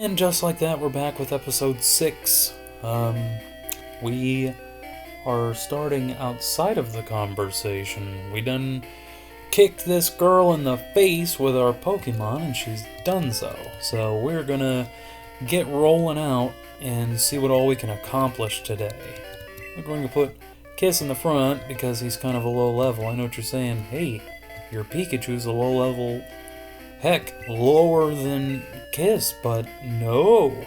And just like that, we're back with episode 6. We are starting outside of the conversation. We done kicked this girl in the face with our Pokemon, and she's done so. So we're gonna get rolling out and see what all we can accomplish today. We're going to put Kiss in the front because he's kind of a low level. I know what you're saying. Hey, your Pikachu's a low level. Heck, lower than Kiss, but no,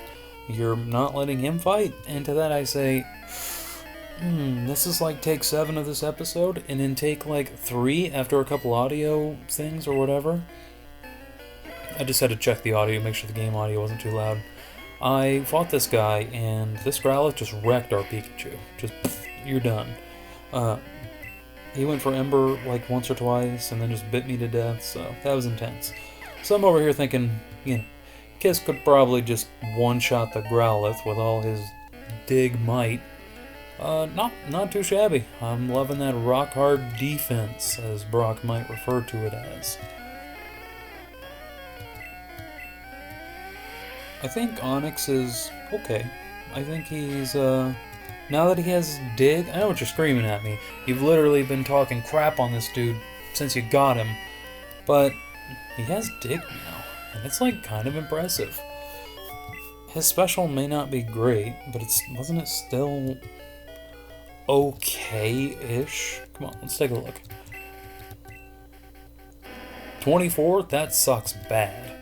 you're not letting him fight. And to that I say, this is like take 7 of this episode, and then take like 3 after a couple audio things or whatever. I just had to check the audio, make sure the game audio wasn't too loud. I fought this guy, and this Growlithe just wrecked our Pikachu. Just, you're done. He went for Ember like once or twice, and then just bit me to death, so that was intense. So I'm over here thinking, Kiss could probably just one-shot the Growlithe with all his dig might. Not too shabby. I'm loving that rock-hard defense, as Brock might refer to it as. I think Onix is okay. I think he's, now that he has dig, I know what you're screaming at me. You've literally been talking crap on this dude since you got him. But he has dig now, and it's like kind of impressive. His special may not be great, but wasn't it still okay-ish? Come on, let's take a look. 24? That sucks bad.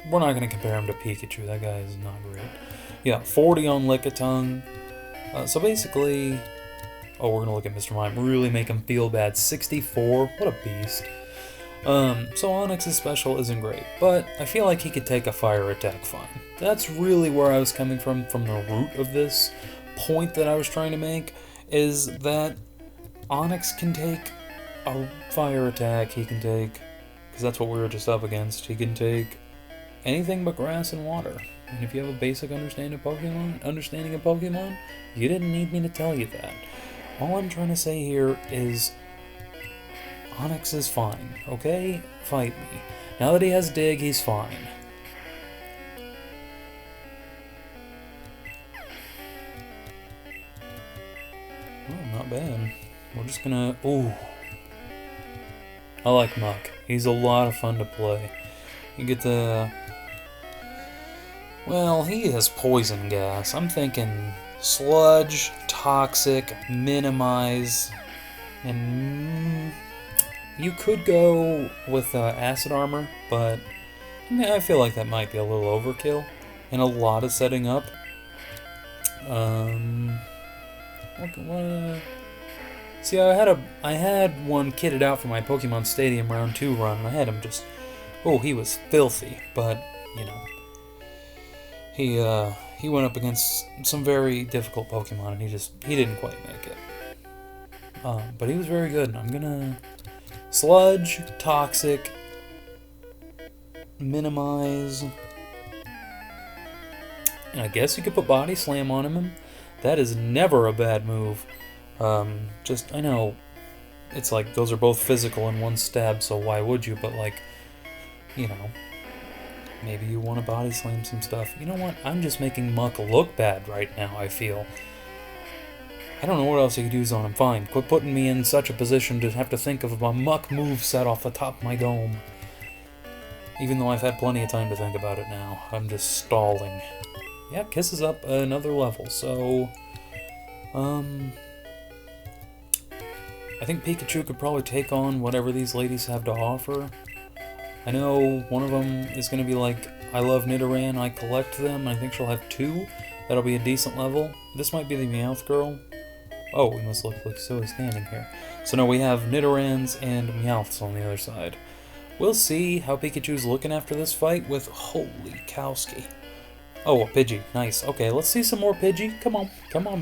We're not going to compare him to Pikachu. That guy is not great. Yeah, 40 on Lickitung. So basically... Oh, we're going to look at Mr. Mime. Really make him feel bad. 64. What a beast. So Onix's special isn't great. But I feel like he could take a fire attack fine. That's really where I was coming from the root of this point that I was trying to make. Is that Onix can take a fire attack. He can take... Because that's what we were just up against. He can take... anything but grass and water. And if you have a basic understanding of Pokemon, you didn't need me to tell you that. All I'm trying to say here is Onix is fine, okay? Fight me. Now that he has dig, he's fine. Oh, not bad. We're just gonna... Ooh. I like Muck. He's a lot of fun to play. You get the... Well, he has poison gas. I'm thinking sludge, toxic, minimize, and you could go with acid armor, but I feel like that might be a little overkill and a lot of setting up. See, I had one kitted out for my Pokemon Stadium Round 2 run, and I had him just... Oh, he was filthy, but, he went up against some very difficult Pokemon, and he didn't quite make it. But he was very good. I'm gonna sludge, toxic, minimize, and I guess you could put body slam on him. That is never a bad move. I know it's like those are both physical in one stab, so why would you? But like, maybe you want to body slam some stuff. You know what? I'm just making Muck look bad right now, I feel. I don't know what else you could use on him. Fine. Quit putting me in such a position to have to think of a Muck moveset off the top of my dome. Even though I've had plenty of time to think about it now. I'm just stalling. Yeah, Kiss is up another level, so... I think Pikachu could probably take on whatever these ladies have to offer. I know one of them is going to be like, I love Nidoran, I collect them. I think she'll have 2. That'll be a decent level. This might be the Meowth girl. Oh, we must look like so standing here. So no, we have Nidorans and Meowths on the other side. We'll see how Pikachu's looking after this fight with... Holy cowski. Oh, a Pidgey. Nice. Okay, let's see some more Pidgey. Come on,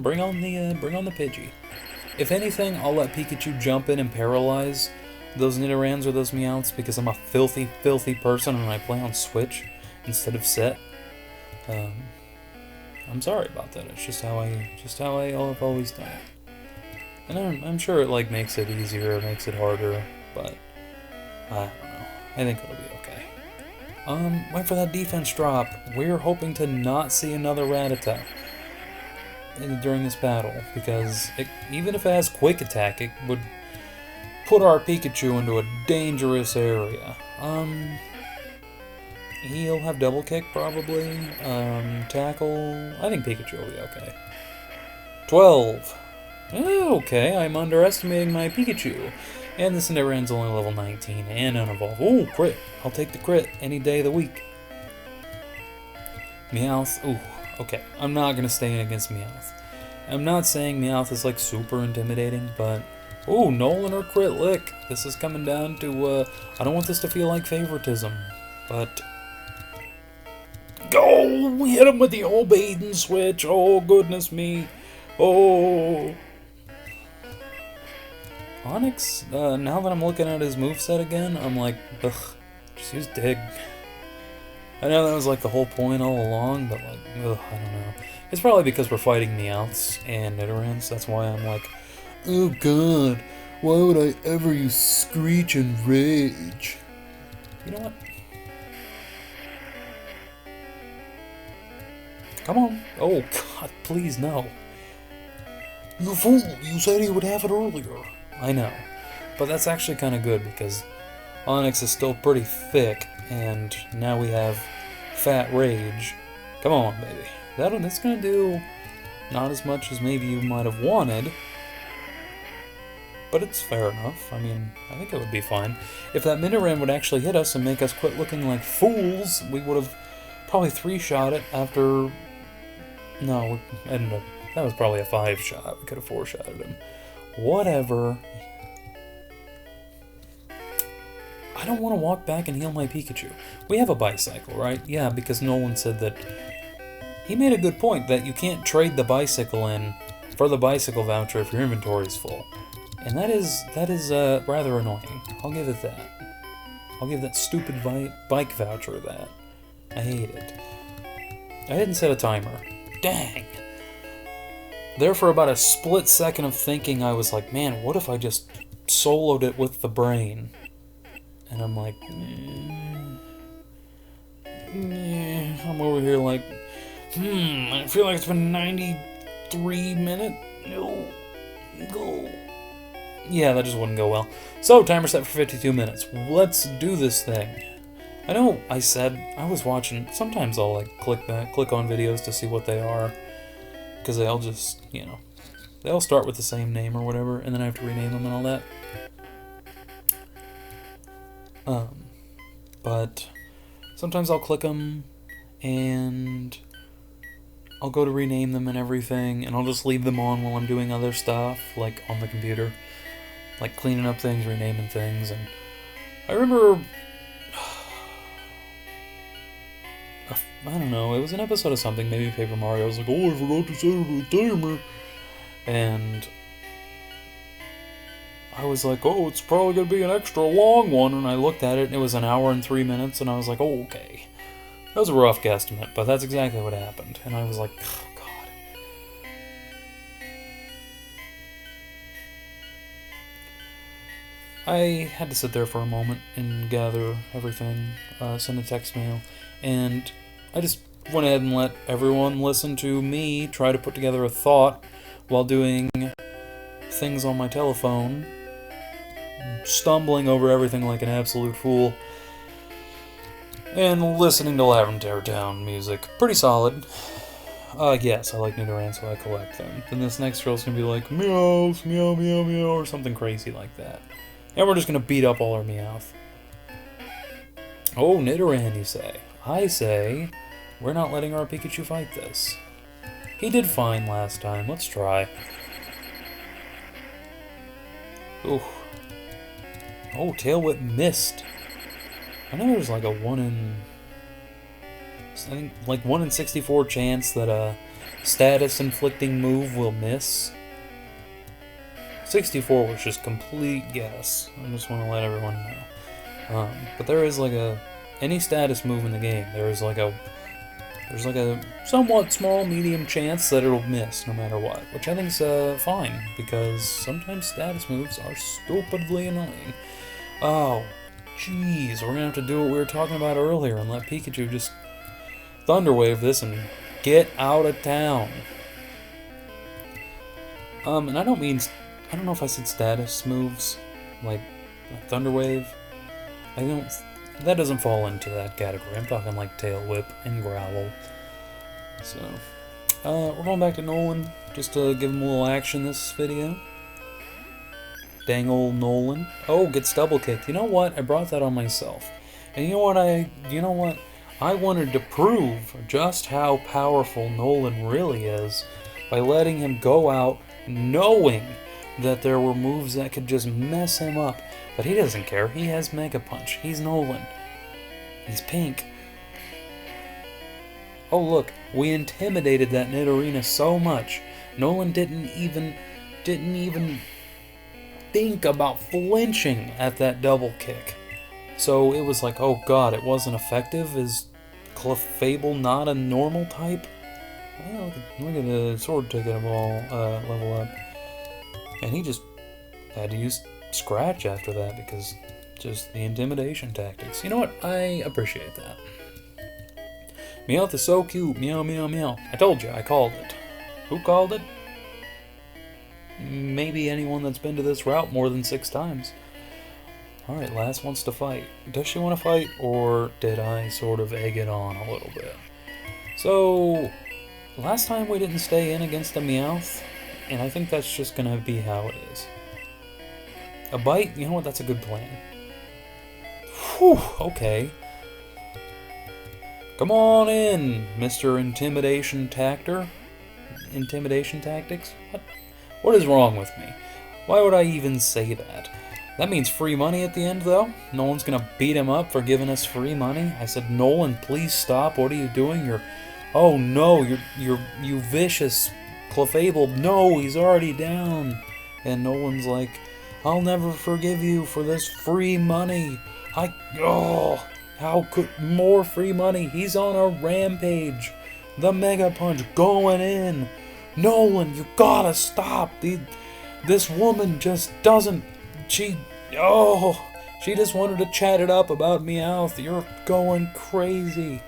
bring on the Pidgey. If anything, I'll let Pikachu jump in and paralyze those Nidorans or those Meowths because I'm a filthy, filthy person and I play on Switch instead of set. I'm sorry about that. It's just how I've always done it. And I'm sure it makes it easier, makes it harder, but I don't know. I think it'll be okay. Wait for that defense drop. We're hoping to not see another Rattata during this battle, because even if it has Quick Attack, it would put our Pikachu into a dangerous area. He'll have Double Kick, probably. Tackle... I think Pikachu will be okay. 12. Okay, I'm underestimating my Pikachu. And the Cinderan's only level 19 and unevolved. Ooh, crit. I'll take the crit any day of the week. Meowth. Ooh, okay. I'm not going to stay in against Meowth. I'm not saying Meowth is like super intimidating, but... Ooh, Nolan or crit lick. This is coming down to, I don't want this to feel like favoritism, but... Oh, we hit him with the old Baden switch. Oh, goodness me. Oh... Onix, now that I'm looking at his moveset again, I'm like, ugh, just use Dig. I know that was like the whole point all along, but like, ugh, I don't know. It's probably because we're fighting Meowths and Nidorans, that's why I'm like, oh god, why would I ever use Screech and Rage? You know what? Come on. Oh god, please no. You fool, you said he would have it earlier. I know, but that's actually kind of good because Onix is still pretty thick, and now we have Fat Rage. Come on, baby. That's gonna do not as much as maybe you might have wanted, but it's fair enough. I mean, I think it would be fine. If that Miniran would actually hit us and make us quit looking like fools, we would have probably 3-shot it after... No, we ended up... That was probably a 5-shot. We could have 4-shotted him. Whatever. I don't want to walk back and heal my Pikachu. We have a bicycle, right? Yeah, because Nolan said that... He made a good point that you can't trade the bicycle in for the bicycle voucher if your inventory is full. And that is rather annoying. I'll give it that. I'll give that stupid bike voucher that. I hate it. I didn't set a timer. Dang! There for about a split second of thinking, I was like, man, what if I just soloed it with the brain? And I'm like, I'm over here like, I feel like it's been 93 minutes. No. Go. Yeah, that just wouldn't go well. So, timer set for 52 minutes. Let's do this thing. I know I said I was watching, sometimes I'll like click on videos to see what they are. Because they all just, you know, they all start with the same name or whatever, and then I have to rename them and all that. But sometimes I'll click them, and I'll go to rename them and everything, and I'll just leave them on while I'm doing other stuff, like on the computer. Like cleaning up things, renaming things, and I remember... I don't know, it was an episode of something, maybe Paper Mario. I was like, oh, I forgot to set it a timer. And I was like, oh, it's probably going to be an extra long one. And I looked at it, and it was 1 hour and 3 minutes, and I was like, oh, okay. That was a rough guesstimate, but that's exactly what happened. And I was like, oh, God. I had to sit there for a moment and gather everything, send a text mail, and... I just went ahead and let everyone listen to me try to put together a thought while doing things on my telephone, stumbling over everything like an absolute fool, and listening to Lavender Town music. Pretty solid. Yes, I like Nidoran, so I collect them. Then this next girl's gonna be like, Meowth, meow, meow, meow, or something crazy like that. And we're just gonna beat up all our Meowth. Oh, Nidoran, you say. I say, we're not letting our Pikachu fight this. He did fine last time. Let's try. Ooh. Oh, Tail Whip missed. I know there's like a 1 in 64 chance that a status-inflicting move will miss. 64 was just complete guess. I just want to let everyone know. But there is like any status move in the game, there's like a somewhat small, medium chance that it'll miss no matter what, which I think is fine, because sometimes status moves are stupidly annoying. Oh, Jeez, we're gonna have to do what we were talking about earlier and let Pikachu just Thunderwave this and get out of town. And I don't know if I said status moves, like Thunderwave. That doesn't fall into that category. I'm talking like Tail Whip and Growl. So, we're going back to Nolan, just to give him a little action this video. Dang old Nolan. Oh, gets double kicked. You know what? I brought that on myself. And you know what? I wanted to prove just how powerful Nolan really is by letting him go out knowing that there were moves that could just mess him up. But he doesn't care. He has Mega Punch. He's Nolan. He's pink. Oh look, we intimidated that Nidorina so much. Nolan didn't even think about flinching at that double kick. So it was like, oh god, it wasn't effective? Is Clefable not a normal type? Well, look at the sword ticket level up. And he just had to use Scratch after that because just the intimidation tactics. You know what? I appreciate that. Meowth is so cute. Meow, meow, meow. I told you, I called it. Who called it? Maybe anyone that's been to this route more than 6 times. Alright, Lass wants to fight. Does she want to fight, or did I sort of egg it on a little bit? So, last time we didn't stay in against a Meowth, and I think that's just gonna be how it is. A bite? You know what? That's a good plan. Whew, okay. Come on in, Mr. Intimidation Tactor. Intimidation Tactics? What is wrong with me? Why would I even say that? That means free money at the end, though? Nolan's gonna beat him up for giving us free money? I said, Nolan, please stop. What are you doing? Oh no, you vicious Clefable. No, he's already down. And Nolan's like, I'll never forgive you for this free money. How could more free money? He's on a rampage. The Mega Punch going in. Nolan, you gotta stop. This woman just doesn't. She just wanted to chat it up about Meowth. You're going crazy.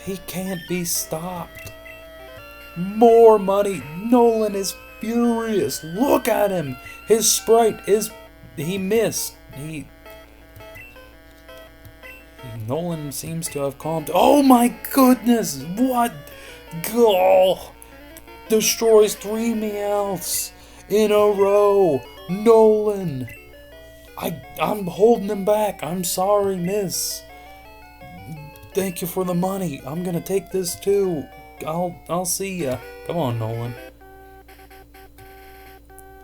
He can't be stopped. More money. Nolan is furious. Look at him. His sprite he missed. Nolan seems to have calmed. Oh my goodness! What? Oh, destroys 3 Meowths in a row. Nolan, I'm holding him back. I'm sorry, miss. Thank you for the money. I'm gonna take this too. I'll see ya. Come on, Nolan.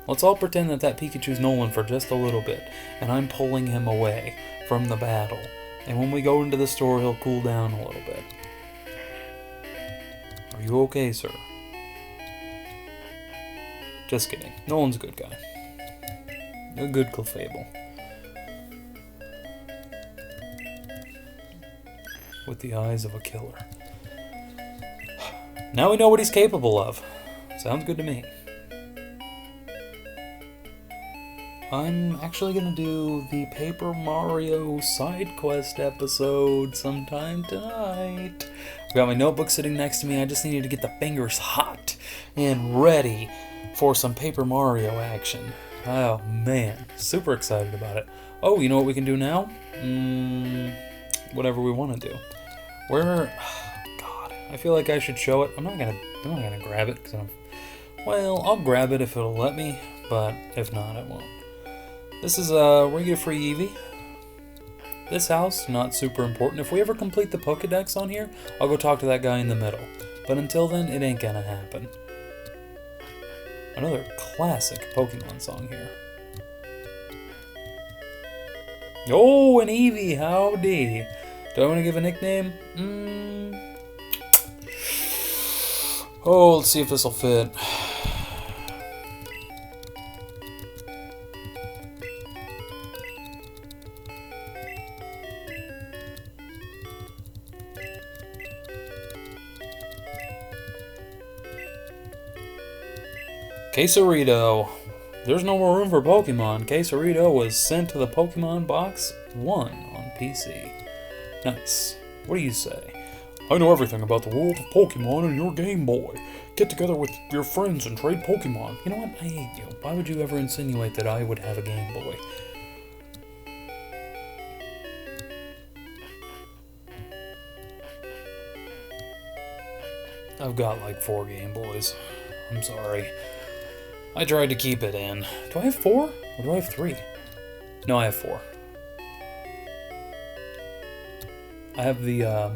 Let's all pretend that Pikachu's Nolan for just a little bit, and I'm pulling him away from the battle. And when we go into the store, he'll cool down a little bit. Are you okay, sir? Just kidding. Nolan's a good guy. A good Clefable. With the eyes of a killer. Now we know what he's capable of. Sounds good to me. I'm actually gonna do the Paper Mario side quest episode sometime tonight. I've got my notebook sitting next to me. I just needed to get the fingers hot and ready for some Paper Mario action. Oh man, super excited about it. Oh, you know what we can do now? Whatever we want to do. God, I feel like I should show it. I'm not gonna grab it because I'll grab it if it'll let me, but if not, I won't. This is a regular free Eevee. This house, not super important. If we ever complete the Pokedex on here, I'll go talk to that guy in the middle. But until then, it ain't gonna happen. Another classic Pokemon song here. Oh, an Eevee, howdy. Do I want to give a nickname? Oh, let's see if this will fit. Quesarito. there's no more room for Pokemon. Quesarito was sent to the Pokemon Box 1 on PC. Nice. What do you say? I know everything about the world of Pokemon and your Game Boy. Get together with your friends and trade Pokemon. You know what? I hate you. Why would you ever insinuate that I would have a Game Boy? I've got like 4 Game Boys. I'm sorry. I tried to keep it in. Do I have 4? Or do I have 3? No, I have 4. I have the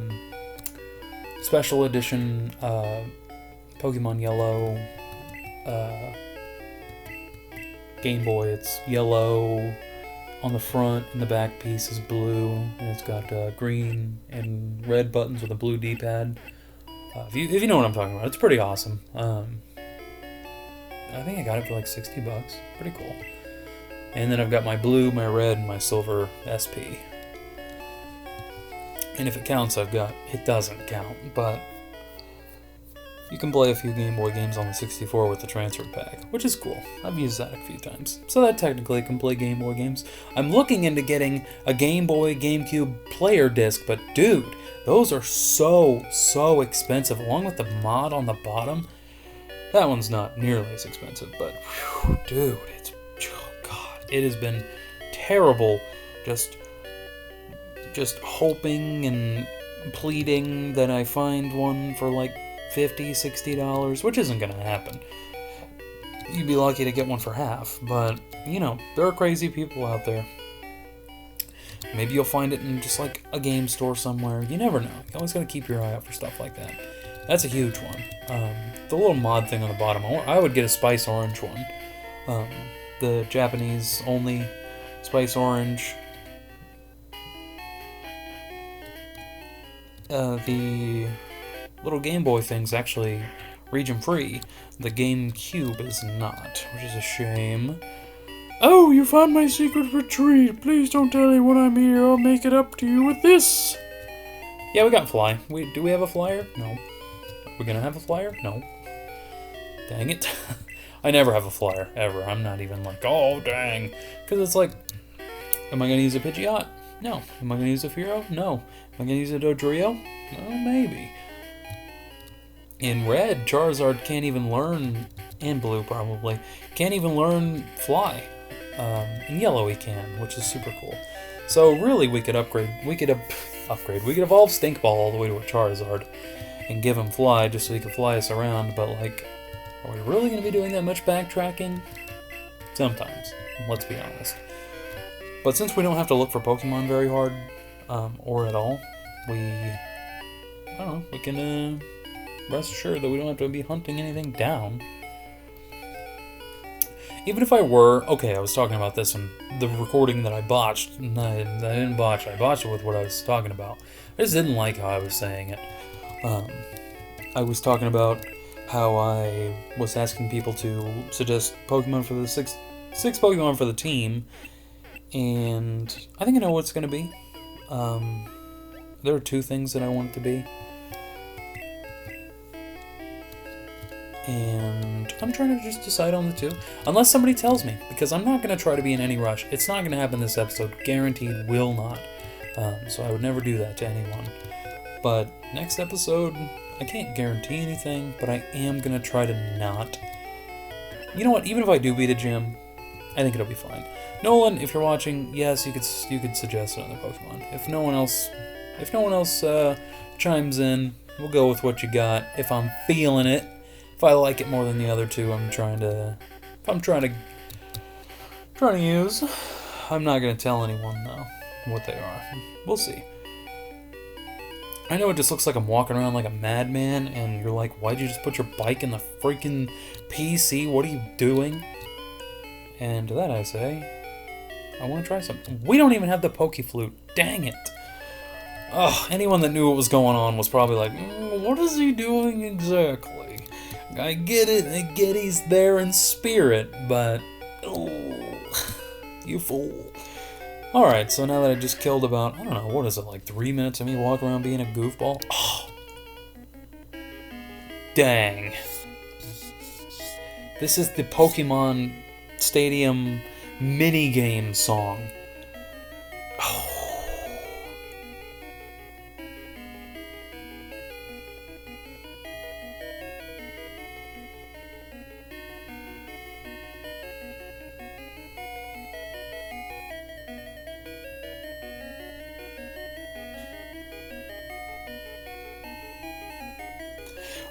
special edition Pokemon Yellow Game Boy. It's yellow on the front, and the back piece is blue, and it's got green and red buttons with a blue D-pad. If you know what I'm talking about, it's pretty awesome. I think I got it for like $60. Pretty cool. And then I've got my blue, my red, and my silver SP. And if it counts, it doesn't count, but you can play a few Game Boy games on the 64 with the transfer pack, which is cool. I've used that a few times. So that technically can play Game Boy games. I'm looking into getting a Game Boy, GameCube player disc, but dude, those are so expensive, along with the mod on the bottom. That one's not nearly as expensive, but whew, dude, it has been terrible just hoping and pleading that I find one for like $50, $60, which isn't gonna happen. You'd be lucky to get one for half, but you know, there are crazy people out there. Maybe you'll find it in just like a game store somewhere. You never know. You always gotta keep your eye out for stuff like that. That's a huge one. The little mod thing on the bottom, I would get a Spice Orange one. The Japanese only Spice Orange. The little Game Boy thing's actually region free. The GameCube is not, which is a shame. Oh, you found my secret retreat. Please don't tell anyone I'm here. I'll make it up to you with this. Yeah, we got Fly. Do we have a flyer? No. Are we gonna have a flyer? No. Dang it. I never have a flyer, ever. I'm not even like, oh, dang. Because it's like, am I gonna use a Pidgeot? No. Am I gonna use a Fearow? No. Am I gonna use a Dodrio? Well, maybe. In Red, Charizard can't even learn, and Blue probably, can't even learn Fly. In Yellow he can, which is super cool. So really we could upgrade, we could evolve Stink Ball all the way to a Charizard and give him Fly just so he could fly us around, but like, are we really going to be doing that much backtracking? Sometimes, let's be honest. But since we don't have to look for Pokemon very hard, or at all, I don't know, we can rest assured that we don't have to be hunting anything down. Even if I were, okay, I was talking about this in the recording that I botched. No, I didn't botch it. I botched it with what I was talking about. I just didn't like how I was saying it. I was talking about how I was asking people to suggest Pokemon for the six Pokemon for the team, and I think I know what it's going to be. There are 2 things that I want it to be. And I'm trying to just decide on the 2. Unless somebody tells me, because I'm not going to try to be in any rush. It's not going to happen this episode. Guaranteed will not. So I would never do that to anyone. But next episode, I can't guarantee anything, but I am going to try to not. You know what? Even if I do beat a gym, I think it'll be fine. Nolan, if you're watching, yes, you could suggest another Pokemon. If no one else chimes in, we'll go with what you got. If I'm feeling it. If I like it more than the other 2, I'm trying to use. I'm not gonna tell anyone though what they are. We'll see. I know it just looks like I'm walking around like a madman, and you're like, why'd you just put your bike in the freaking PC? What are you doing? And to that I say, I want to try something. We don't even have the Pokeflute. Dang it. Ugh, anyone that knew what was going on was probably like, what is he doing exactly? I get it, he's there in spirit, but, oh, you fool. Alright, so now that I just killed about, I don't know, what is it, like 3 minutes of me walking around being a goofball? Oh, dang. This is the Pokemon Stadium minigame song. Oh.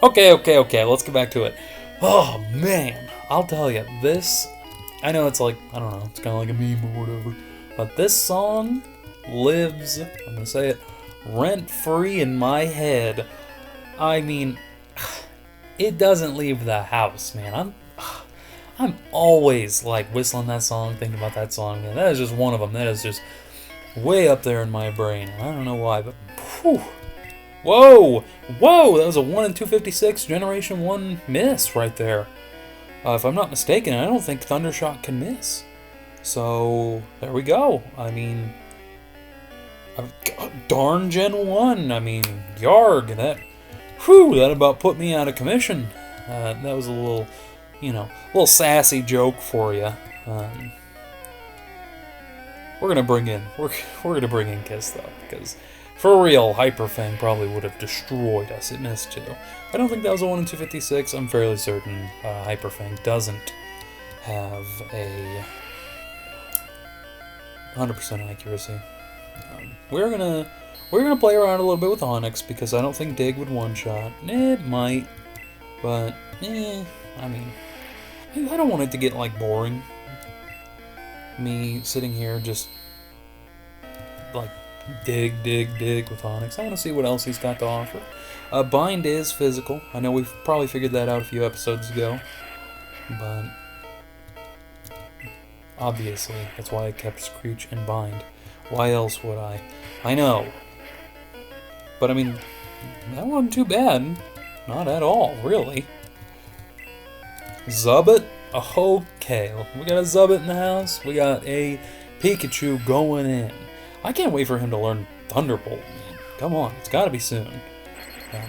Okay, let's get back to it. Oh, man, I'll tell you, this, I know it's like, I don't know, it's kind of like a meme or whatever, but this song lives, I'm gonna say it, rent-free in my head. I mean, it doesn't leave the house, man. I'm always, like, whistling that song, thinking about that song, and that is just one of them. That is just way up there in my brain. I don't know why, but, whew. Whoa! Whoa! That was a 1 in 256 Generation 1 miss right there. If I'm not mistaken, I don't think Thundershock can miss. So, there we go. I mean, darn Gen 1. I mean, yarg. That about put me out of commission. That was a little, little sassy joke for you. We're gonna bring in Kiss though, because for real, Hyperfang probably would have destroyed us. It missed too. I don't think that was a 1 in 256. I'm fairly certain Hyperfang doesn't have a 100% accuracy. We're gonna play around a little bit with Onyx because I don't think Dig would one-shot. It might, but I mean, I don't want it to get like boring. Me sitting here just like dig with Onyx. I want to see what else he's got to offer. Bind is physical. I know we've probably figured that out a few episodes ago, but obviously that's why I kept Screech and Bind. Why else would I? I know. But I mean, that wasn't too bad. Not at all, really. Zubbit? Okay, we got a Zubbit in the house. We got a Pikachu going in. I can't wait for him to learn Thunderbolt, man. Come on, it's gotta be soon.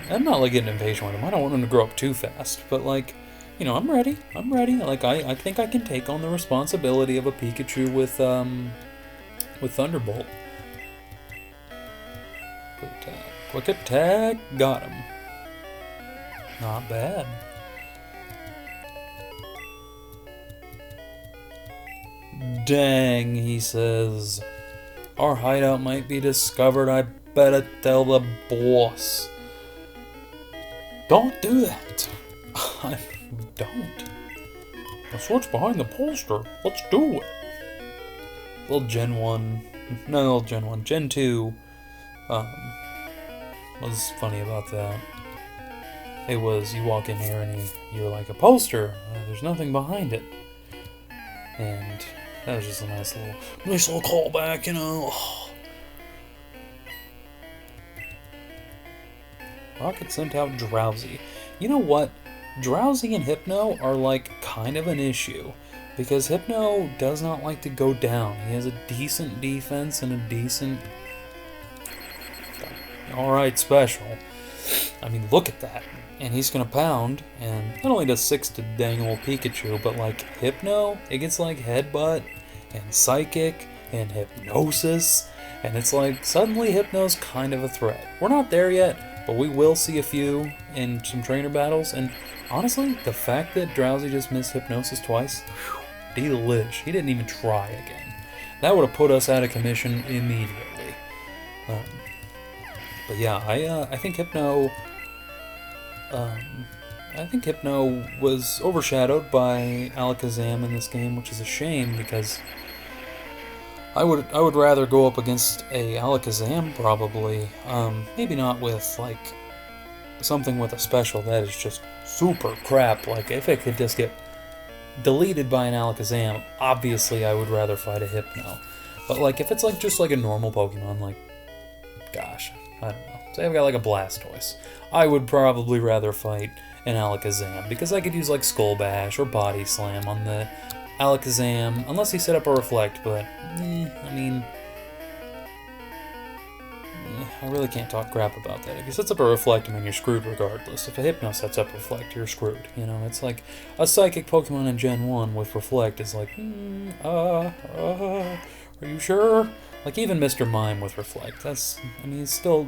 I'm not like getting impatient with him. I don't want him to grow up too fast. But like, I'm ready. Like I think I can take on the responsibility of a Pikachu with Thunderbolt. Quick attack, got him. Not bad. Dang, he says. Our hideout might be discovered. I better tell the boss. Don't do that. Don't. Let's watch behind the poster. Let's do it. Little Gen 1. No, little Gen 1. Gen 2. Was funny about that. It was, you walk in here and you're like, a poster. There's nothing behind it. And that was just a nice little callback, Rocket sent out Drowsy. You know what? Drowsy and Hypno are like kind of an issue. Because Hypno does not like to go down. He has a decent defense and a decent... Alright, special. I mean, look at that. And he's gonna pound, and not only does 6 to dang old Pikachu, but like Hypno, it gets like Headbutt, and Psychic, and Hypnosis, and it's like, suddenly Hypno's kind of a threat. We're not there yet, but we will see a few in some trainer battles, and honestly, the fact that Drowsy just missed Hypnosis twice, delish. He didn't even try again. That would have put us out of commission immediately. But yeah, I think Hypno... I think Hypno was overshadowed by Alakazam in this game, which is a shame because I would rather go up against a Alakazam probably. Maybe not with like something with a special that is just super crap. Like if it could just get deleted by an Alakazam, obviously I would rather fight a Hypno. But like if it's like just like a normal Pokemon, like gosh, I don't know. Say I've got like a Blastoise. I would probably rather fight an Alakazam because I could use like Skull Bash or Body Slam on the Alakazam, unless he set up a Reflect, but I mean, I really can't talk crap about that. If you sets up a Reflect, I mean, you're screwed regardless. If a Hypno sets up Reflect, you're screwed. You know, it's like a Psychic Pokemon in Gen 1 with Reflect is like, are you sure? Like, even Mr. Mime with Reflect, he's still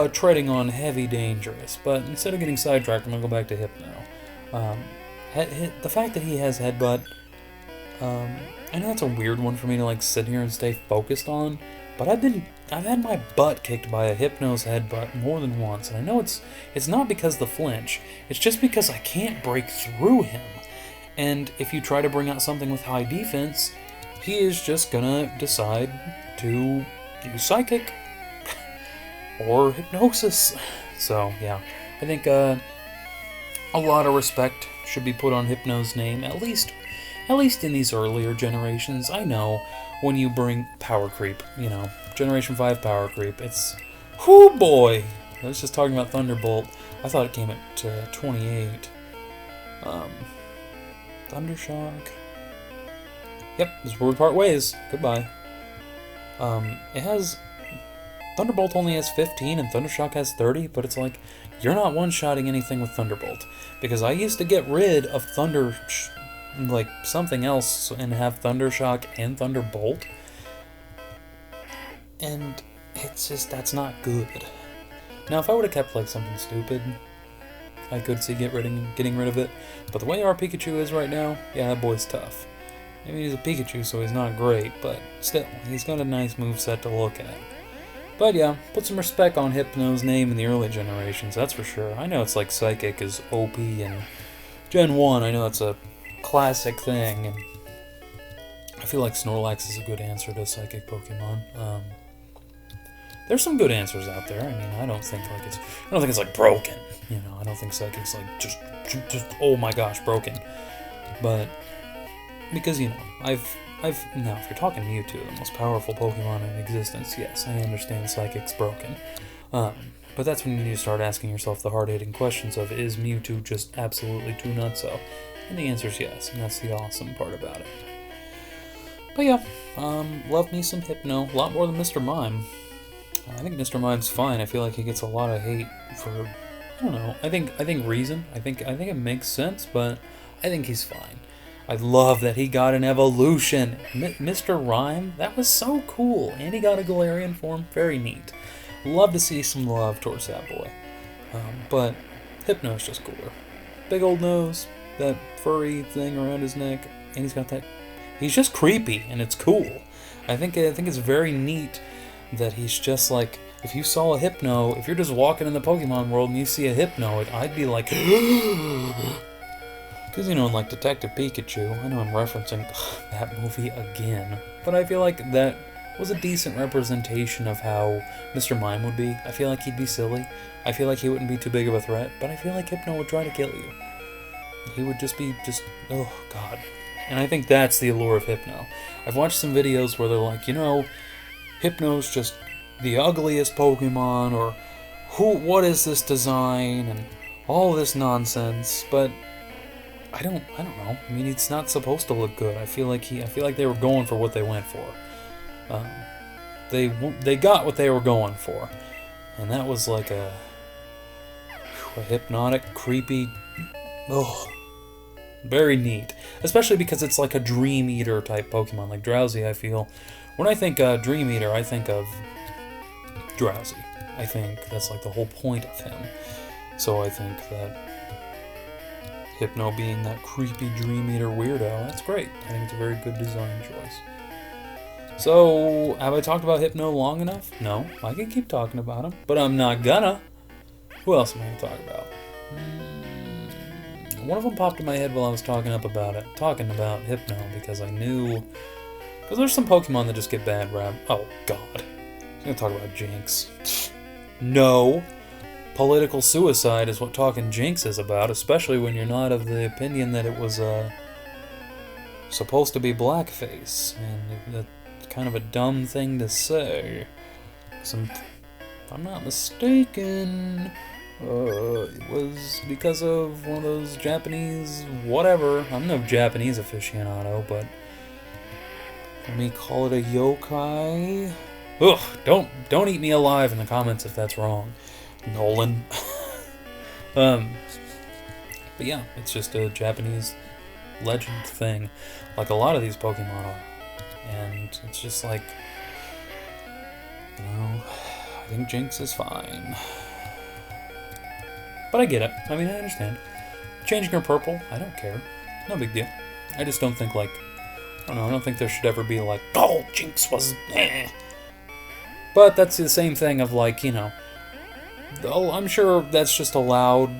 treading on heavy dangerous. But instead of getting sidetracked, I'm going to go back to Hypno. The fact that he has Headbutt, I know that's a weird one for me to, like, sit here and stay focused on, but I've had my butt kicked by a Hypno's Headbutt more than once, and I know it's not because of the flinch, it's just because I can't break through him. And if you try to bring out something with high defense, he is just gonna decide to use Psychic or Hypnosis. So, yeah, I think a lot of respect should be put on Hypno's name, at least in these earlier generations. I know when you bring Power Creep, you know, Generation 5 Power Creep, it's, whoo boy! I was just talking about Thunderbolt. I thought it came at 28. Thundershock. Yep, this is where we part ways. Goodbye. It has, Thunderbolt only has 15 and Thundershock has 30, but it's like, you're not one-shotting anything with Thunderbolt. Because I used to get rid of like something else and have Thundershock and Thunderbolt, and it's just, that's not good. Now if I would have kept like something stupid, I could see getting rid of it, but the way our Pikachu is right now, yeah, that boy's tough. Maybe he's a Pikachu, so he's not great, but still, he's got a nice moveset to look at. But yeah, put some respect on Hypno's name in the early generations, that's for sure. I know it's like Psychic is OP and Gen 1, I know it's a classic thing, and I feel like Snorlax is a good answer to Psychic Pokemon. There's some good answers out there. I mean, I don't think it's like broken. You know, I don't think Psychic's like just oh my gosh, broken. But because, you know, now if you're talking Mewtwo, the most powerful Pokemon in existence, yes, I understand Psychic's broken. But that's when you need to start asking yourself the hard-hitting questions of, is Mewtwo just absolutely too nutso? And the answer is yes, and that's the awesome part about it. But yeah, love me some Hypno, a lot more than Mr. Mime. I think Mr. Mime's fine. I feel like he gets a lot of hate for, I don't know, I think reason. I think it makes sense, but I think he's fine. I love that he got an evolution. Mr. Rhyme, that was so cool. And he got a Galarian form, very neat. Love to see some love towards that boy. But Hypno's just cooler. Big old nose, that furry thing around his neck, and he's just creepy, and it's cool. I think it's very neat that he's just like, if you saw a Hypno, if you're just walking in the Pokemon world and you see a Hypno, I'd be like, because, you know, like Detective Pikachu, I know I'm referencing that movie again, but I feel like that was a decent representation of how Mr. Mime would be. I feel like he'd be silly. I feel like he wouldn't be too big of a threat, but I feel like Hypno would try to kill you. He would just be oh god. And I think that's the allure of Hypno. I've watched some videos where they're like, you know, Hypno's just the ugliest Pokemon, or what is this design, and all this nonsense, but I don't know. I mean, it's not supposed to look good. I feel like they were going for what they went for. They got what they were going for, and that was like a hypnotic, creepy, very neat. Especially because it's like a Dream Eater type Pokemon, like Drowsy. I feel when I think Dream Eater, I think of Drowsy. I think that's like the whole point of him. So I think that Hypno being that creepy Dream Eater weirdo, that's great. I think it's a very good design choice. So, have I talked about Hypno long enough? No, I can keep talking about him, but I'm not gonna. Who else am I gonna talk about? One of them popped in my head while I was talking about Hypno, because I knew, because there's some Pokemon that just get bad rap. Oh god, I'm gonna talk about Jinx. No. Political suicide is what talking Jinx is about, especially when you're not of the opinion that it was supposed to be blackface, and that's kind of a dumb thing to say. If I'm not mistaken, it was because of one of those Japanese whatever. I'm no Japanese aficionado, but let me call it a yokai. Ugh, don't eat me alive in the comments if that's wrong, Nolan. But yeah, it's just a Japanese legend thing, like a lot of these Pokemon are. And it's just like, I think Jinx is fine. But I get it. I mean, I understand. Changing her purple, I don't care. No big deal. I just don't think, like, I don't think there should ever be like, oh, Jinx was eh. But that's the same thing of like, I'm sure that's just a loud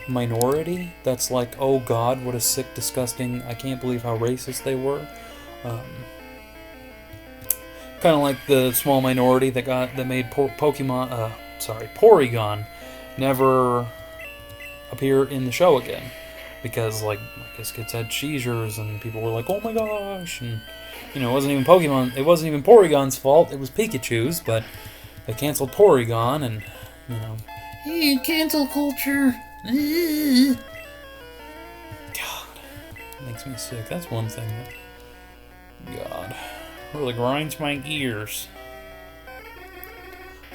minority that's like, oh god, what a sick, disgusting, I can't believe how racist they were. Kind of like the small minority that made Porygon never appear in the show again. Because, like, I guess kids had seizures, and people were like, oh my gosh, and, it wasn't even Porygon's fault, it was Pikachu's, but they canceled Porygon, and, cancel culture. God, it makes me sick. That's one thing that, God, really grinds my gears.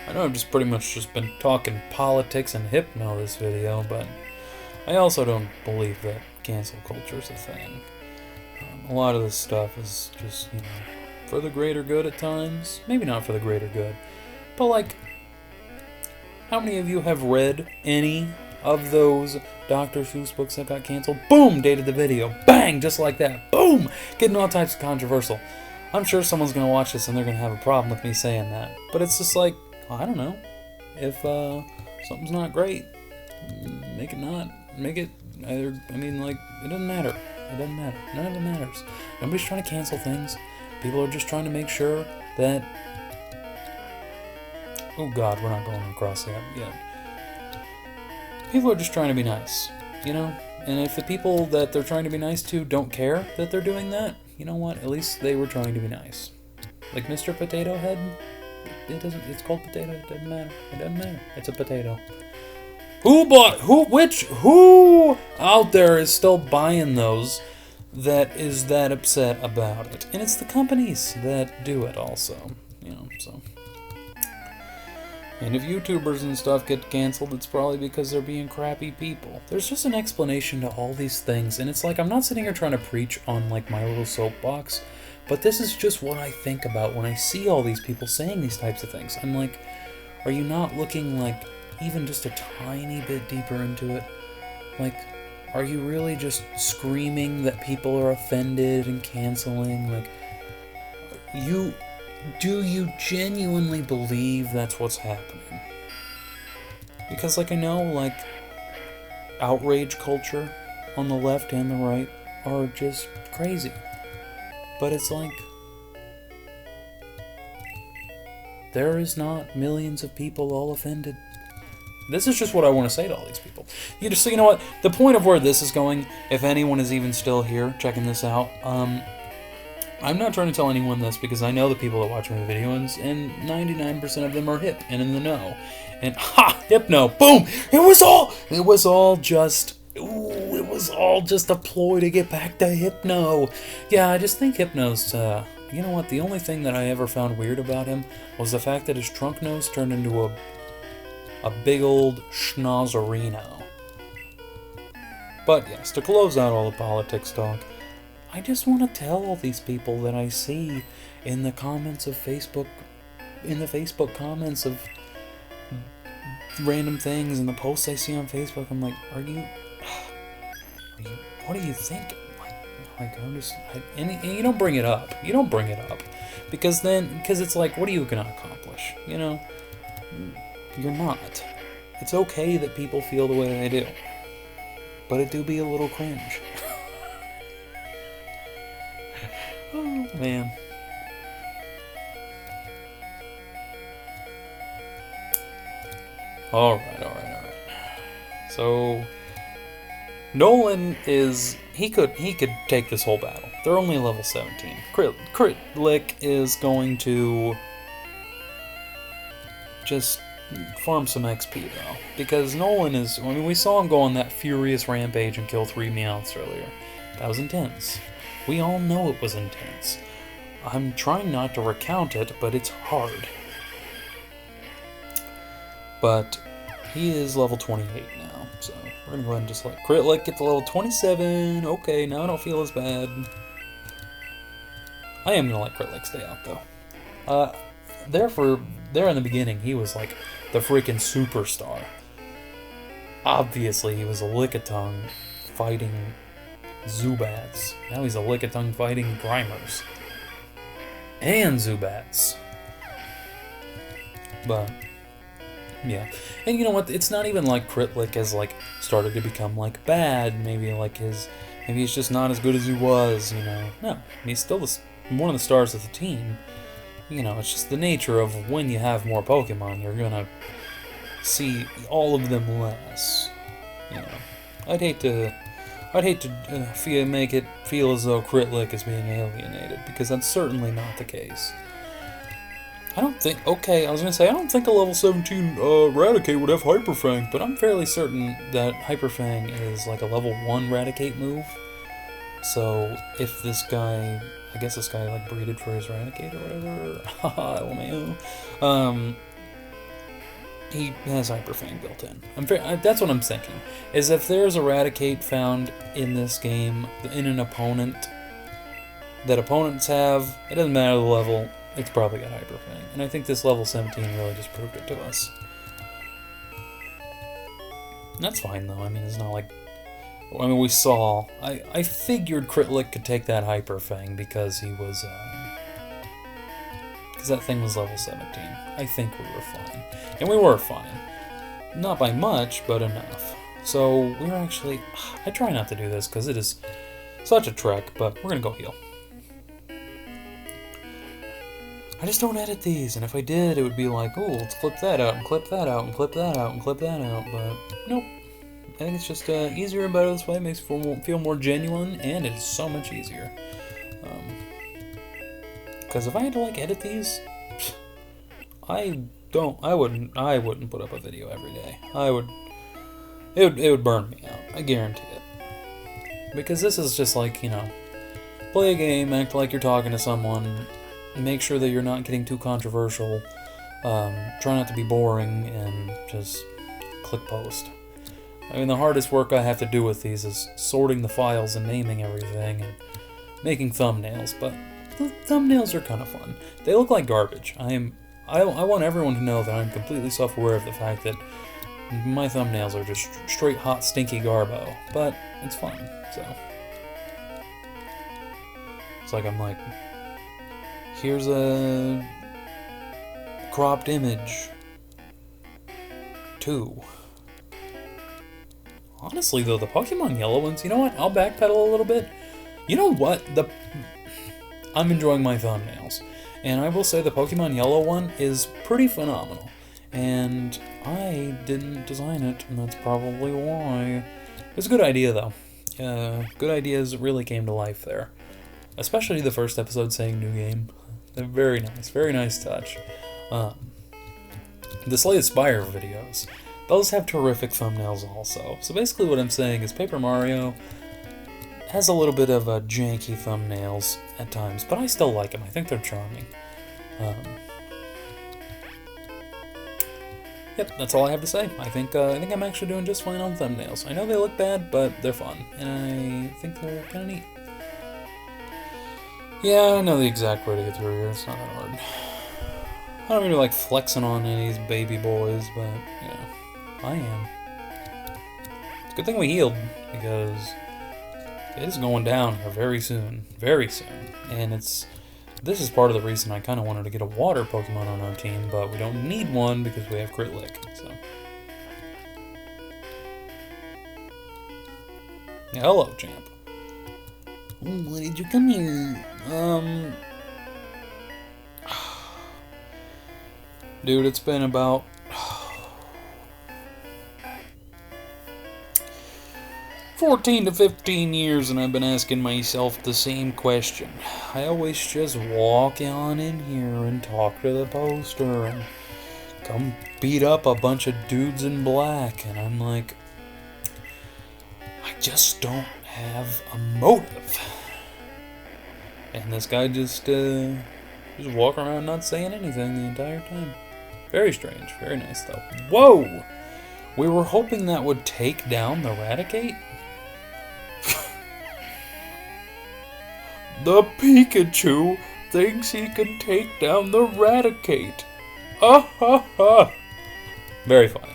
I know I've just pretty much just been talking politics and hypno this video, but I also don't believe that cancel culture is a thing. A lot of this stuff is just, for the greater good at times. Maybe not for the greater good. But, like, how many of you have read any of those Dr. Seuss books that got canceled? Boom! Dated the video. Bang! Just like that. Boom! Getting all types of controversial. I'm sure someone's going to watch this and they're going to have a problem with me saying that. But it's just like, I don't know. If something's not great, make it not. Make it either, it doesn't matter. It doesn't matter. None of it matters. Nobody's trying to cancel things. People are just trying to make sure that... Oh god, we're not going across that yet. People are just trying to be nice, And if the people that they're trying to be nice to don't care that they're doing that, you know what? At least they were trying to be nice. Like Mr. Potato Head, it's called potato, it doesn't matter. It doesn't matter. It's a potato. Who out there is still buying those that is that upset about it? And it's the companies that do it also, so. And if YouTubers and stuff get canceled, it's probably because they're being crappy people. There's just an explanation to all these things, and it's like, I'm not sitting here trying to preach on, like, my little soapbox, but this is just what I think about when I see all these people saying these types of things. I'm like, are you not looking, like, even just a tiny bit deeper into it? Like, are you really just screaming that people are offended and canceling? Like, do you genuinely believe that's what's happening? Because, like, I know, like, outrage culture on the left and the right are just crazy. But it's like, there is not millions of people all offended. This is just what I want to say to all these people. You know what? The point of where this is going, if anyone is even still here checking this out, I'm not trying to tell anyone this because I know the people that watch my video, and 99% of them are hip and in the know. And hypno, boom! It was all just a ploy to get back to hypno. Yeah, I just think hypno's, you know what? The only thing that I ever found weird about him was the fact that his trunk nose turned into a big old schnozzerino. But yes, to close out all the politics talk, I just want to tell all these people that I see in the comments of Facebook, in the Facebook comments of random things and the posts I see on Facebook, I'm like, what are you thinking? And you don't bring it up. You don't bring it up. Because it's like, what are you going to accomplish? You're not. It's okay that people feel the way they do. But it do be a little cringe. Oh, man. Alright. So, Nolan he could take this whole battle. They're only level 17. Crit Lick is going to just farm some XP, though. Because Nolan we saw him go on that furious rampage and kill 3 Meowths earlier. That was intense. We all know it was intense. I'm trying not to recount it, but it's hard. But he is level 28 now, so we're gonna go ahead and just let Crit Lick get to level 27. Okay, now I don't feel as bad. I am gonna let Crit Lick stay out though. There in the beginning, he was like the freaking superstar. Obviously, he was a Lickitung fighting Zubats. Now he's a Lickitung fighting Grimers. And Zubats. But, yeah. And you know what? It's not even like Crit Lick has, like, started to become, like, bad. Maybe, like, maybe he's just not as good as he was, you know. No, he's still one of the stars of the team. You know, it's just the nature of when you have more Pokemon, you're gonna see all of them less. You know, I'd hate to make it feel as though Crit Lick is being alienated, because that's certainly not the case. I don't think a level 17 Raticate would have Hyper Fang, but I'm fairly certain that Hyper Fang is like a level 1 Raticate move. So if this guy, I guess this guy like breeded for his Raticate or whatever, LMAO, he has Hyper Fang built in. That's what I'm thinking, is if there's a Raticate found in this game, in an opponent, that opponents have, it doesn't matter the level, it's probably got Hyper Fang. And I think this level 17 really just proved it to us. And that's fine though, I mean, it's not like, I mean, we saw, I figured Crit Lick could take that Hyper Fang because he was, because that thing was level 17. I think we were fine. And we were fine. Not by much, but enough. So, we're actually, I try not to do this because it is such a trek, but we're going to go heal. I just don't edit these, and if I did, it would be like, oh, let's clip that out, and clip that out, and clip that out, and clip that out, but nope. I think it's just easier and better this way. It makes it feel more genuine, and it's so much easier. Because if I had to like edit these, I wouldn't put up a video every day. It would burn me out. I guarantee it. Because this is just like, you know, play a game, act like you're talking to someone, make sure that you're not getting too controversial, try not to be boring, and just click post. I mean, the hardest work I have to do with these is sorting the files and naming everything and making thumbnails, but the thumbnails are kind of fun. They look like garbage. I want everyone to know that I'm completely self-aware of the fact that my thumbnails are just straight hot stinky garbo, but it's fun, so. It's like I'm like, here's a cropped image 2. Honestly, though, the Pokemon Yellow ones, you know what? I'll backpedal a little bit. You know what? I'm enjoying my thumbnails. And I will say the Pokemon Yellow one is pretty phenomenal. And I didn't design it, and that's probably why. It's a good idea, though. Good ideas really came to life there. Especially the first episode saying new game. Very nice touch. The Slay Spire videos. Those have terrific thumbnails also. So basically what I'm saying is Paper Mario has a little bit of janky thumbnails at times, but I still like them. I think they're charming. Yep, that's all I have to say. I think I'm actually doing just fine on thumbnails. I know they look bad, but they're fun, and I think they're kind of neat. Yeah, I know the exact way to get through here. It's not that hard. I don't really like flexing on any of these baby boys, but yeah. I am. It's a good thing we healed, because it is going down here very soon. Very soon. And this is part of the reason I kind of wanted to get a water Pokemon on our team, but we don't need one because we have Crit Lick, so. Yeah, hello, champ. Oh, why did you come here? Dude, it's been about 14 to 15 years and I've been asking myself the same question. I always just walk on in here and talk to the poster and come beat up a bunch of dudes in black, and I'm like, I just don't have a motive. And this guy just walk around not saying anything the entire time. Very strange. Very nice, though. Whoa! We were hoping that would take down the Raticate? The Pikachu thinks he can take down the Raticate. Ha ha ha! Very funny.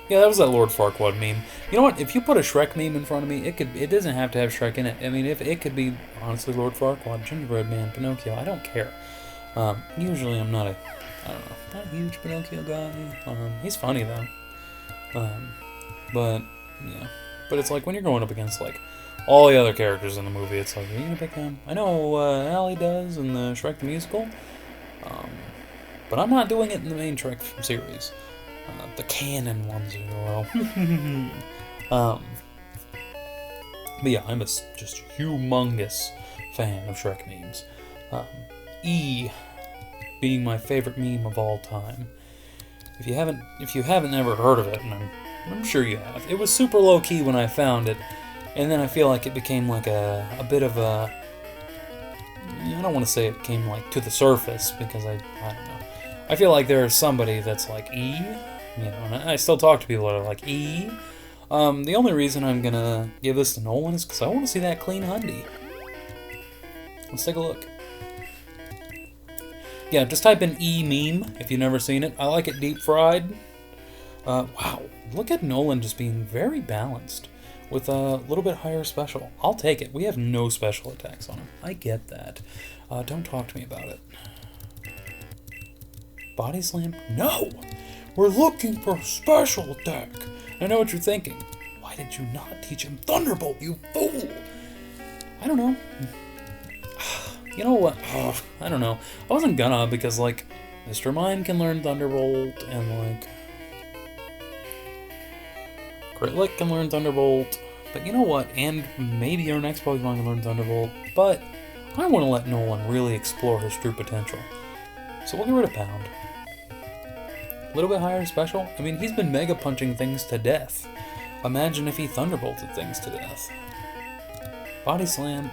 Yeah, that was that Lord Farquaad meme. You know what? If you put a Shrek meme in front of me, it doesn't have to have Shrek in it. I mean, if it could be, honestly, Lord Farquaad, Gingerbread Man, Pinocchio, I don't care. Usually I'm not a huge Pinocchio guy. He's funny, though. But, yeah. But it's like, when you're going up against, like, all the other characters in the movie, it's like, are you gonna pick him? I know, Allie does in the Shrek the Musical. But I'm not doing it in the main Shrek series. The canon ones, if you will. But yeah, I'm just humongous fan of Shrek memes. E being my favorite meme of all time. If you haven't ever heard of it, and I'm sure you have, it was super low key when I found it, and then I feel like it became like a bit of a. I don't want to say it came like to the surface because I don't know. I feel like there's somebody that's like E. You know, and I still talk to people that are like, E? The only reason I'm gonna give this to Nolan is because I want to see that clean Hyundai. Let's take a look. Yeah, just type in E meme if you've never seen it. I like it deep fried. Wow, look at Nolan just being very balanced with a little bit higher special. I'll take it. We have no special attacks on him. I get that. Don't talk to me about it. Body slam? No! We're looking for a special attack. I know what you're thinking. Why did you not teach him Thunderbolt, you fool? I don't know. You know what? I don't know. I wasn't gonna because, like, Mr. Mime can learn Thunderbolt, and, like, Critlick can learn Thunderbolt. But you know what? And maybe our next Pokemon can learn Thunderbolt. But I want to let Nolan really explore his true potential. So we'll get rid of Pound. A little bit higher special? I mean, he's been Mega Punching things to death. Imagine if he Thunderbolted things to death. Body Slam.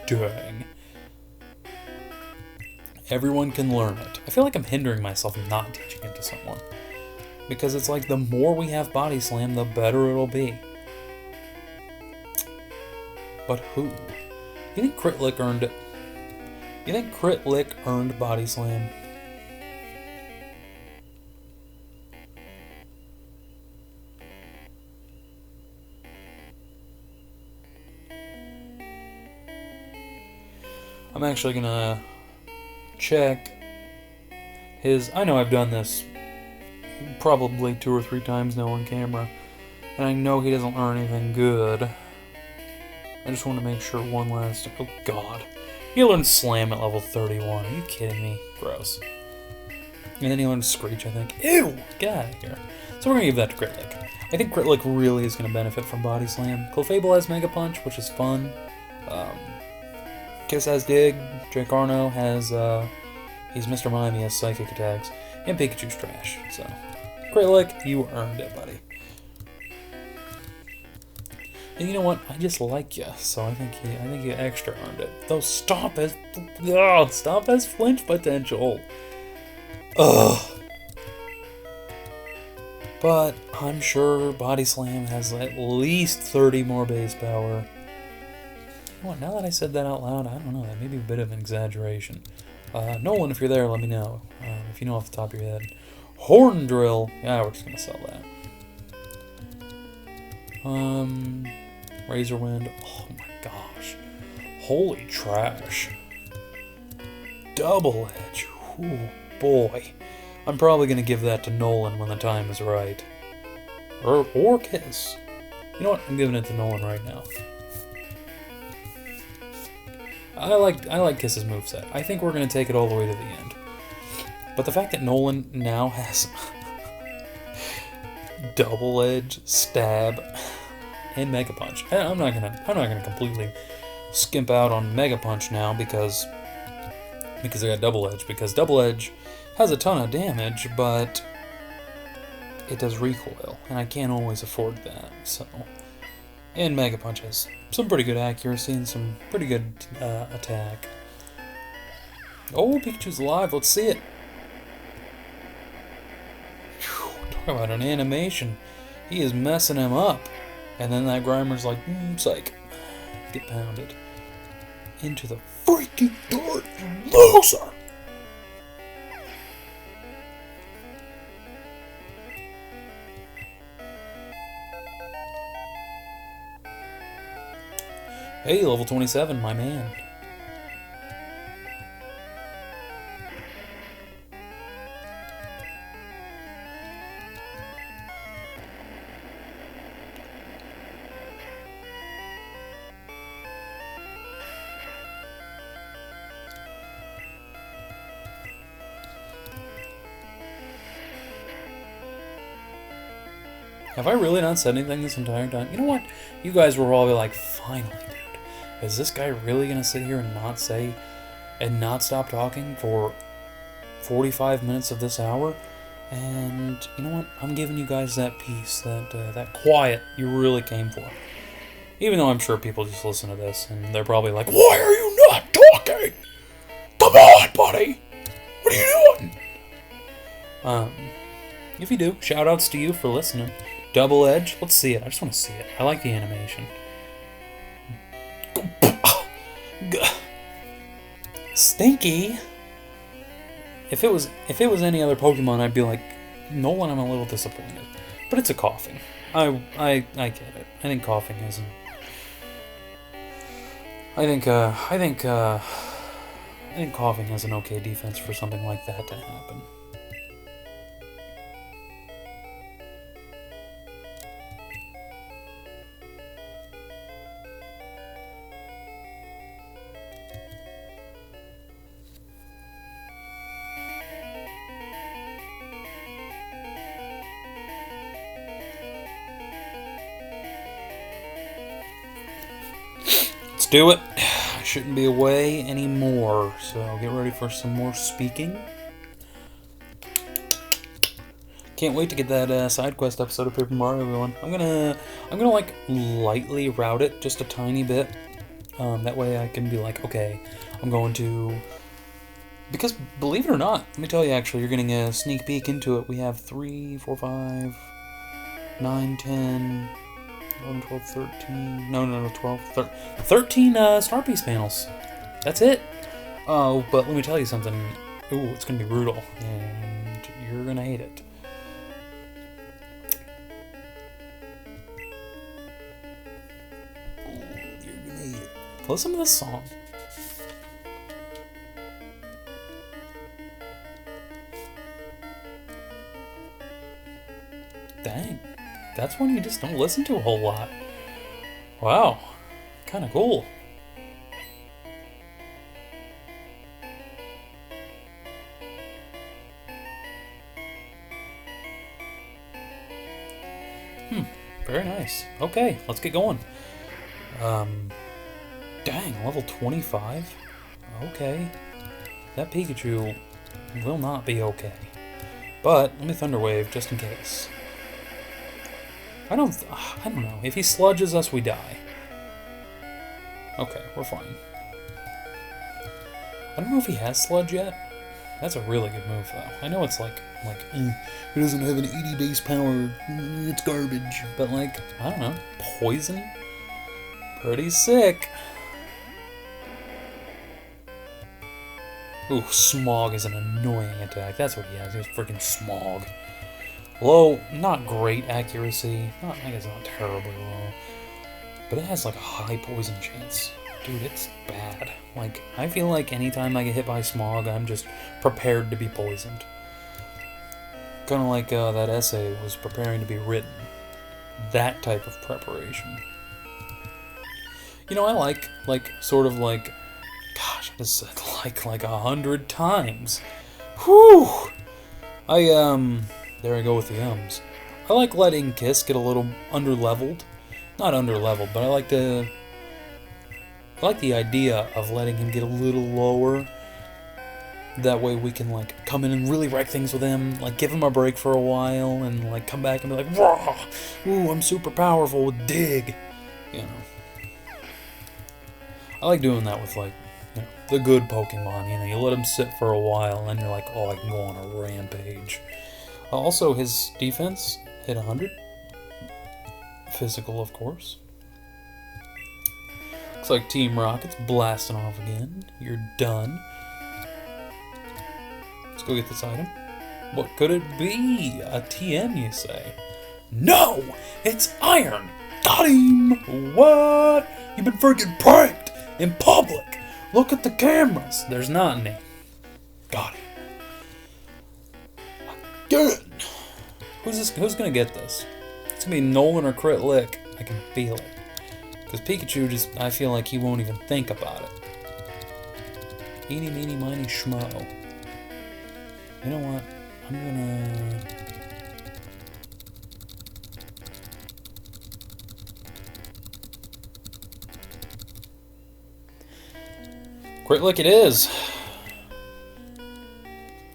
Dang. Everyone can learn it. I feel like I'm hindering myself not teaching it to someone. Because it's like the more we have Body Slam, the better it'll be. But who? You think Critlick earned it? You think Critlick earned Body Slam? I'm actually gonna check his. I know I've done this probably 2 or 3 times now on camera, and I know he doesn't learn anything good. I just want to make sure one last. Oh God, he learned Slam at level 31. Are you kidding me? Gross. And then he learned Screech, I think. Ew! Get out of here. So we're gonna give that to Critlick. I think Critlick really is gonna benefit from Body Slam. Clefable has Mega Punch, which is fun. Kiss has Dig, Dracarno has, he's Mr. Mime, he has Psychic attacks, and Pikachu's trash, so. Critlick, you earned it, buddy. And you know what, I just like you, so I think you extra earned it. Though Stomp has flinch potential. Ugh. But I'm sure Body Slam has at least 30 more base power. Well, now that I said that out loud, I don't know, that may be a bit of an exaggeration. Nolan, if you're there, let me know. If you know off the top of your head. Horn Drill! Yeah, we're just gonna sell that. Razor Wind. Oh my gosh. Holy trash. Double Edge. Ooh, boy. I'm probably gonna give that to Nolan when the time is right. Or Kiss. You know what? I'm giving it to Nolan right now. I like Kiss's moveset. I think we're going to take it all the way to the end. But the fact that Nolan now has Double Edge, Stab, and Mega Punch. I'm not gonna completely skimp out on Mega Punch now because I got Double Edge. Because Double Edge has a ton of damage, but it does recoil, and I can't always afford that, so... And Mega Punch has some pretty good accuracy and some pretty good attack. Oh, Pikachu's alive, let's see it! Whew, talk about an animation. He is messing him up. And then that Grimer's like, psych. Get pounded. Into the freaking dirt, you loser! Hey, level 27, my man. Have I really not said anything this entire time? You know what? You guys were all like, finally, dude. Is this guy really gonna sit here and not say, and not stop talking for 45 minutes of this hour? And you know what? I'm giving you guys that peace, that quiet you really came for. Even though I'm sure people just listen to this and they're probably like, why are you not talking? Come on, buddy! What are you doing? If you do, shout outs to you for listening. Double Edge, let's see it. I just want to see it. I like the animation. Stinky. If it was any other Pokemon, I'd be like, Nolan, I'm a little disappointed. But it's a coughing. I get it. I think coughing isn't. I think coughing has an okay defense for something like that to happen. Do it. I shouldn't be away anymore, so get ready for some more speaking. Can't wait to get that side quest episode of Paper Mario going. I'm gonna like lightly route it just a tiny bit. That way I can be like, okay, I'm going to. Because believe it or not, let me tell you, actually, you're getting a sneak peek into it. We have 3, 4, 5, 9, 10. 11, 12, 13... No, 12... 13 Star Piece panels. That's it. Oh, but let me tell you something. Ooh, it's gonna be brutal. And you're gonna hate it. Ooh, you're gonna hate it. Listen to this song. Dang. That's one you just don't listen to a whole lot. Wow. Kind of cool. Very nice. Okay, let's get going. Dang, level 25? Okay. That Pikachu will not be okay. But, let me Thunder Wave, just in case. I don't know. If he sludges us, we die. Okay, we're fine. I don't know if he has Sludge yet. That's a really good move, though. I know it's like, he doesn't have an 80 base power, it's garbage. But like, I don't know, Poison? Pretty sick. Ooh, Smog is an annoying attack. That's what he has, he's freaking Smog. Low, not great accuracy. I guess not terribly low. But it has like a high poison chance. Dude, it's bad. Like, I feel like anytime I get hit by Smog, I'm just prepared to be poisoned. Kind of like that essay was preparing to be written. That type of preparation. You know, I like, sort of like, gosh, I just said like 100 times. Whew! There I go with the ums. I like letting Kiss get a little underleveled. Not underleveled, but I like the idea of letting him get a little lower. That way we can, like, come in and really wreck things with him, like, give him a break for a while, and, like, come back and be like, raw! Ooh, I'm super powerful with Dig! You know. I like doing that with, like, you know, the good Pokemon, you know, you let them sit for a while, and then you're like, oh, I can go on a rampage. Also, his defense hit 100. Physical, of course. Looks like Team Rocket's blasting off again. You're done. Let's go get this item. What could it be? A TM, you say? No! It's Iron! Got him! What? You've been freaking pranked! In public! Look at the cameras! There's not any. Got him. Again! Who's gonna get this? It's gonna be Nolan or Crit Lick. I can feel it. Because Pikachu just, I feel like he won't even think about it. Eeny, meeny, miny, schmo. You know what? I'm gonna... Crit Lick it is.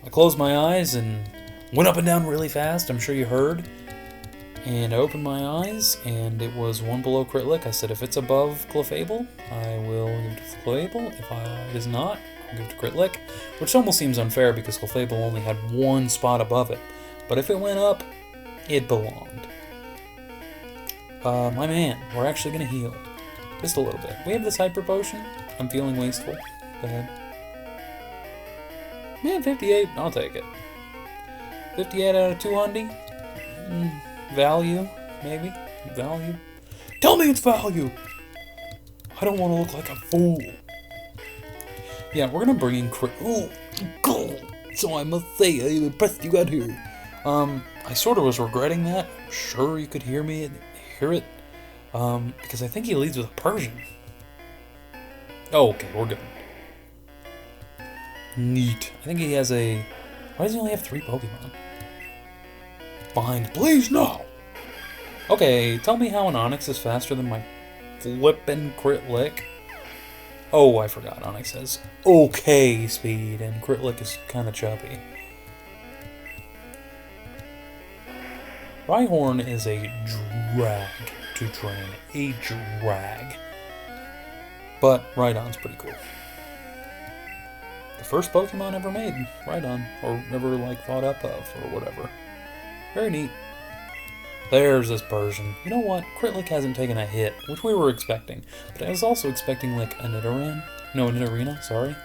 I closed my eyes and went up and down really fast. I'm sure you heard. And I opened my eyes, and it was one below Crit Lick. I said, if it's above Clefable, I will give it to Clefable. If it is not, I'll give it to Crit Lick. Which almost seems unfair because Clefable only had one spot above it. But if it went up, it belonged. My man, we're actually going to heal. Just a little bit. We have this Hyper Potion. I'm feeling wasteful. Go ahead. Man, 58. I'll take it. 58 out of 200. Value, maybe? Value? Tell me it's value! I don't want to look like a fool. Yeah, we're gonna bring in Crit... Ooh, cool! So I must say, I'm impressed you got here. I sort of was regretting that. I'm sure you could hear it. Because I think he leads with a Persian. Oh, okay, we're good. Neat. I think he has a... Why does he only have 3 Pokemon? Behind, please, no! Okay, tell me how an Onix is faster than my flippin' Crit Lick. Oh, I forgot. Onix has okay speed, and Crit Lick is kind of chubby. Rhyhorn is a drag to train. A drag. But Rhydon's pretty cool. The first Pokemon ever made, Rhydon. Or ever, like, thought up of, or whatever. Very neat. There's this Persian. You know what? Crit Lick hasn't taken a hit, which we were expecting. But I was also expecting, like, a Nidoran. No, a Nidorina, sorry.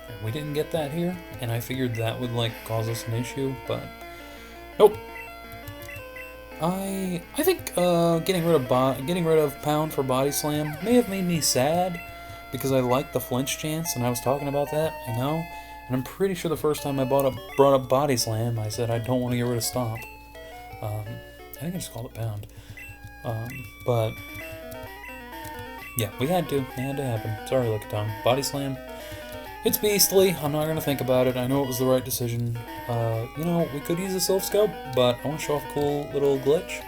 And we didn't get that here, and I figured that would, like, cause us an issue, but... Nope. I think getting rid of Pound for Body Slam may have made me sad, because I liked the flinch chance, and I was talking about that, I know. And I'm pretty sure the first time I brought up Body Slam, I said I don't want to get rid of Stomp. I think I just called it Pound. But yeah, we had to. It had to happen. Sorry, Lickitung. Body Slam. It's beastly. I'm not going to think about it. I know it was the right decision. You know, we could use a Silph Scope, but I want to show off a cool little glitch.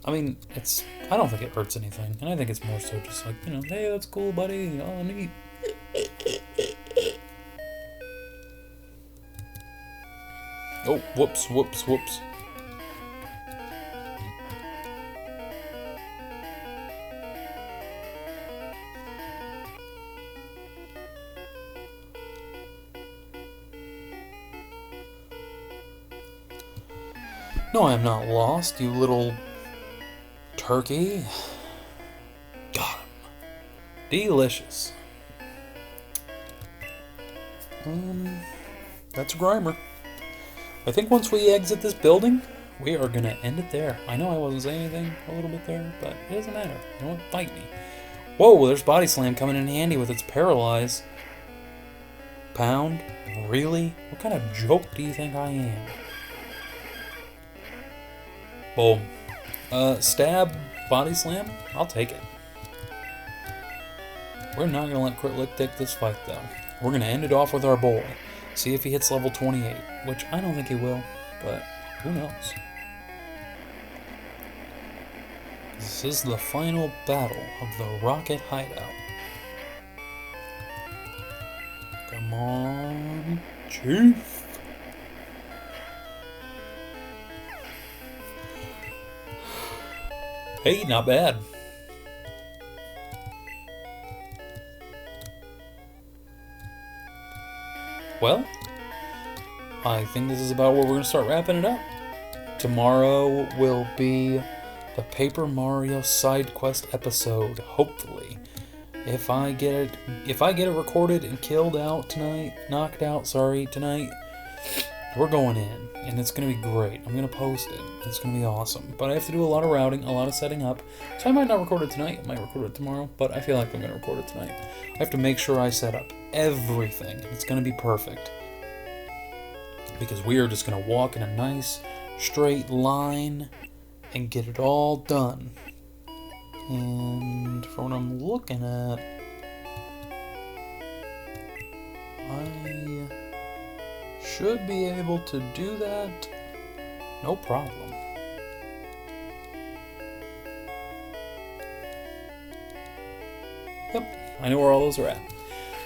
I mean, I don't think it hurts anything. And I think it's more so just like, you know, hey, that's cool, buddy. Oh, neat. Oh, whoops. No, I am not lost, you little turkey. Got him. Delicious. That's a Grimer. I think once we exit this building, we are gonna end it there. I know I wasn't saying anything a little bit there, but it doesn't matter. Don't fight me. Whoa, there's Body Slam coming in handy with its Paralyze. Pound? Really? What kind of joke do you think I am? Boom. Stab, Body Slam? I'll take it. We're not gonna let Crit Lick take this fight, though. We're gonna end it off with our boy. See if he hits level 28, which I don't think he will, but who knows? This is the final battle of the Rocket Hideout. on, Chief. Hey, not bad. Well, I think this is about where we're going to start wrapping it up. Tomorrow will be the Paper Mario side quest episode, hopefully. If I get it recorded and knocked out tonight, we're going in, and it's going to be great. I'm going to post it. It's going to be awesome. But I have to do a lot of routing, a lot of setting up, so I might not record it tonight. I might record it tomorrow, but I feel like I'm going to record it tonight. I have to make sure I set up everything. It's going to be perfect. Because we are just going to walk in a nice, straight line and get it all done. And from what I'm looking at, I should be able to do that no problem. Yep, I know where all those are at.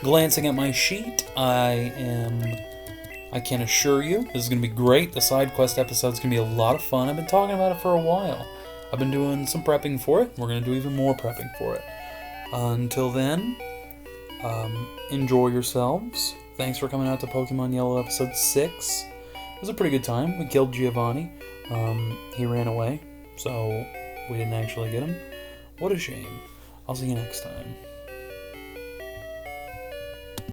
Glancing at my sheet, I can assure you this is going to be great. The side quest episode is going to be a lot of fun. I've been talking about it for a while. I've been doing some prepping for it. We're going to do even more prepping for it. Until then, enjoy yourselves. Thanks for coming out to Pokemon Yellow episode 6. It was a pretty good time. We killed Giovanni. He ran away, so we didn't actually get him. What a shame. I'll see you next time.